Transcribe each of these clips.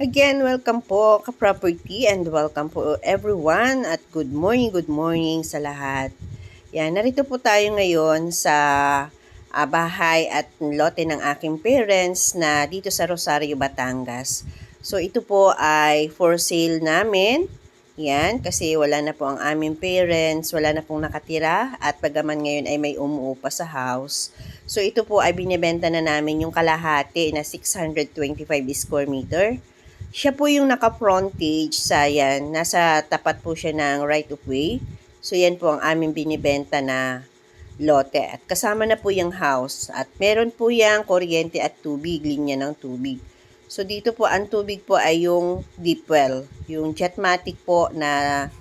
Again, welcome po ka-property and welcome po everyone at good morning sa lahat. Yan, narito po tayo ngayon sa bahay at lote ng aking parents na dito sa Rosario, Batangas. So ito po ay for sale namin. Yan, kasi wala na po ang aming parents, wala na pong nakatira at bagaman ngayon ay may umuupa sa house. So ito po ay binibenta na namin yung kalahati na 625 square meter. Siya po yung naka-frontage sa yan. Nasa tapat po siya ng right of way. So yan po ang aming binibenta na lote. At kasama na po yung house. At meron po yung kuryente at tubig, linya ng tubig. So dito po ang tubig po ay yung deep well. Yung Jetmatic po na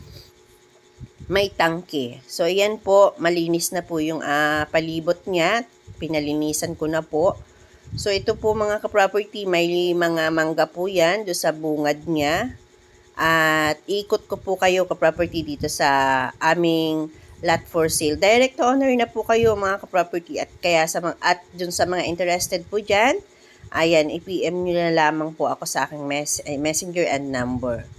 may tangke. So yan po, malinis na po yung palibot niya. Pinalinisan ko na po. So ito po mga ka-property, may mga mangga po yan do sa bungad niya. At ikot ko po kayo ka-property dito sa aming lot for sale. Direct owner na po kayo mga ka-property at kaya at dun sa mga interested po dyan, ayan, i-PM nyo na lamang po ako sa aking messenger and number.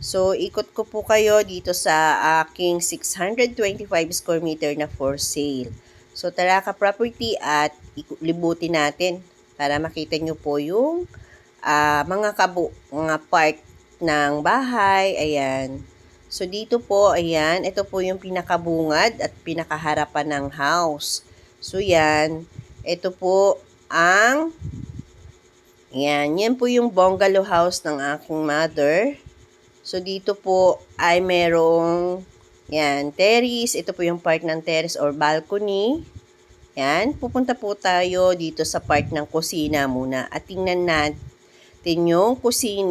So ikot ko po kayo dito sa aking 625 square meter na for sale. So tara ka-property at libutin natin para makita nyo po yung mga part ng bahay. Ayan. So dito po, ayan, ito po yung pinakabungad at pinakaharapan ng house. So yan, ito po yan po yung bungalow house ng aking mother. So dito po ay merong yan, terrace. Ito po yung part ng terrace or balcony. Yan, pupunta po tayo dito sa part ng kusina muna at tingnan natin yung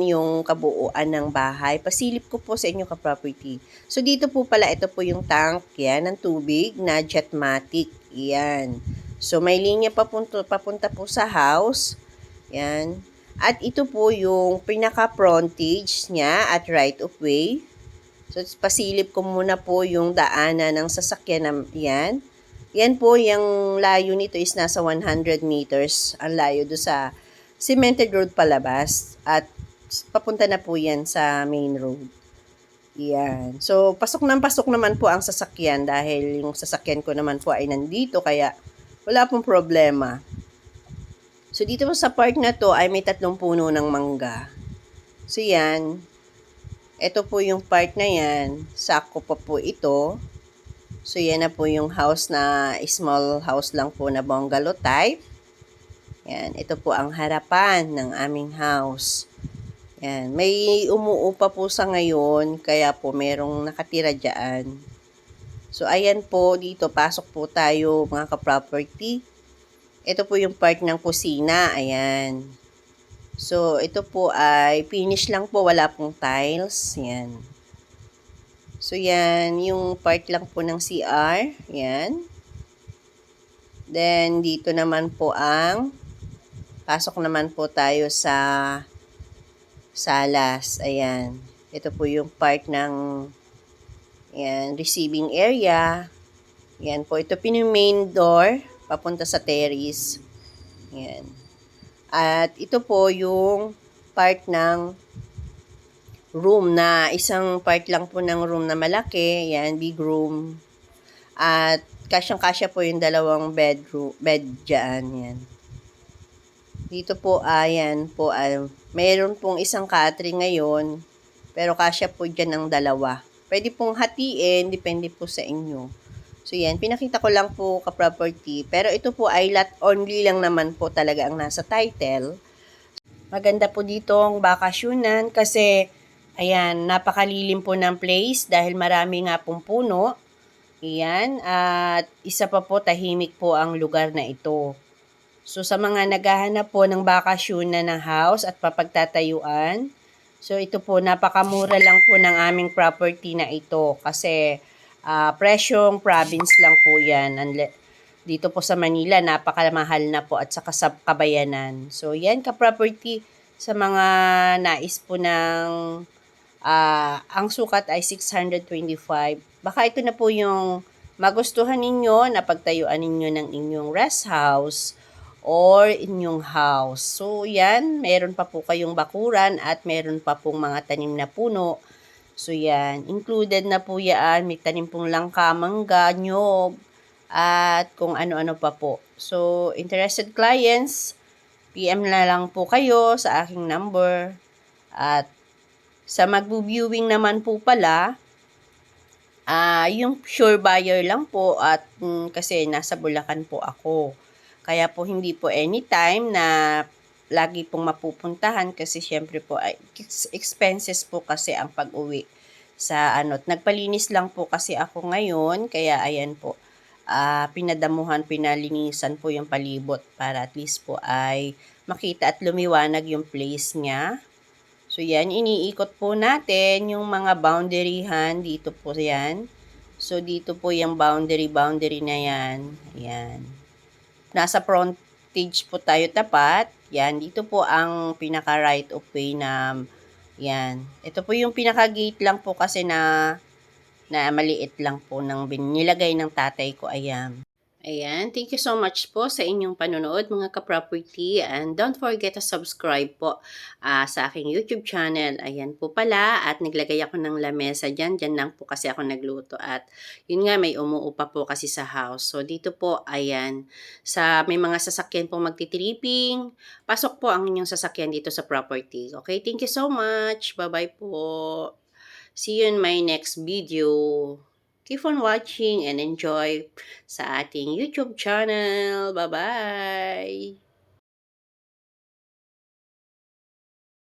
yung kabuuan ng bahay. Pasilip ko po sa inyo ka-property. So dito po pala, ito po yung tank yan ng tubig na Jetmatic. Yan. So may linya papunta po sa house. Yan. At ito po yung pinaka-frontage niya at right of way. So, pasilip ko muna po yung daanan ng sasakyan na yan. Yan po, yung layo nito is nasa 100 meters. Ang layo do sa cemented road palabas. At papunta na po yan sa main road. Yan. So, pasok naman po ang sasakyan dahil yung sasakyan ko naman po ay nandito. Kaya, wala pong problema. So, dito po sa part na to ay may 3 puno ng mangga. So, yan. Ito po yung part na yan. Sako pa po ito. So, yan na po yung house na small house lang po na bungalow type. Yan. Ito po ang harapan ng aming house. Yan. May umuupa po sa ngayon. Kaya po merong nakatira dyan. So, ayan po. Dito, pasok po tayo mga ka-property. Ito po yung part ng kusina. Ayan. So, ito po ay finish lang po. Wala pong tiles. Yan. So, yan. Yung part lang po ng CR. Yan. Then, dito naman po pasok naman po tayo sa salas. Ayan. Ito po yung part ng receiving area. Yan po. Ito po yung main door. Papunta sa terrace. Yan. At ito po yung part ng room na isang part lang po ng room na malaki. Yan, big room. At kasyang-kasya po yung 2 bed dyan. Yan. Dito po, ayan po, mayroon pong isang catering ngayon. Pero kasya po dyan ng 2. Pwede pong hatiin, depende po sa inyo. So yan, pinakita ko lang po ka-property. Pero ito po ay lot only lang naman po talaga ang nasa title. Maganda po dito ang bakasyonan kasi ayan, napakalilim po ng place dahil marami nga pong puno. Ayan, at isa pa po tahimik po ang lugar na ito. So sa mga naghahanap po ng bakasyonan na house at papagtatayuan, so ito po napakamura lang po ng aming property na ito kasi presyong province lang po yan. Dito po sa Manila, napakamahal na po at saka sa Kabayanan. So, yan ka-property sa mga nais po ng ang sukat ay 625. Baka ito na po yung magustuhan ninyo na pagtayuan ninyo ng inyong rest house or inyong house. So, yan, meron pa po kayong bakuran at meron pa pong mga tanim na puno. So, yan, included na po yan. May tanim pong langka, mangga, nyog, at kung ano-ano pa po. So, interested clients, PM na lang po kayo sa aking number. At sa magbu-viewing naman po pala, yung sure buyer lang po at kasi nasa Bulacan po ako. Kaya po hindi po anytime na lagi pong mapupuntahan kasi syempre po ay expenses po kasi ang pag-uwi sa ano. Nagpalinis lang po kasi ako ngayon kaya ayan po. Pinalinisan po yung palibot para at least po ay makita at lumiwanag yung place niya. So, yan, iniikot po natin yung mga boundaryhan. Dito po yan. So, dito po yung boundary na yan. Ayan. Nasa frontage po tayo tapat. Yan, dito po ang pinaka right of way na, yan. Ito po yung pinaka gate lang po kasi na maliit lang po ng nilagay ng tatay ko. Ayan. Ayan, thank you so much po sa inyong panonood mga ka-property and don't forget to subscribe po sa aking YouTube channel. Ayan po pala at naglagay ako ng lamesa dyan. Dyan lang po kasi ako nagluto at yun nga may umuupa po kasi sa house. So dito po, ayan, may mga sasakyan po magtitripping. Pasok po ang inyong sasakyan dito sa property. Okay, thank you so much. Bye-bye po. See you in my next video. Keep on watching and enjoy sa ating YouTube channel. Bye-bye!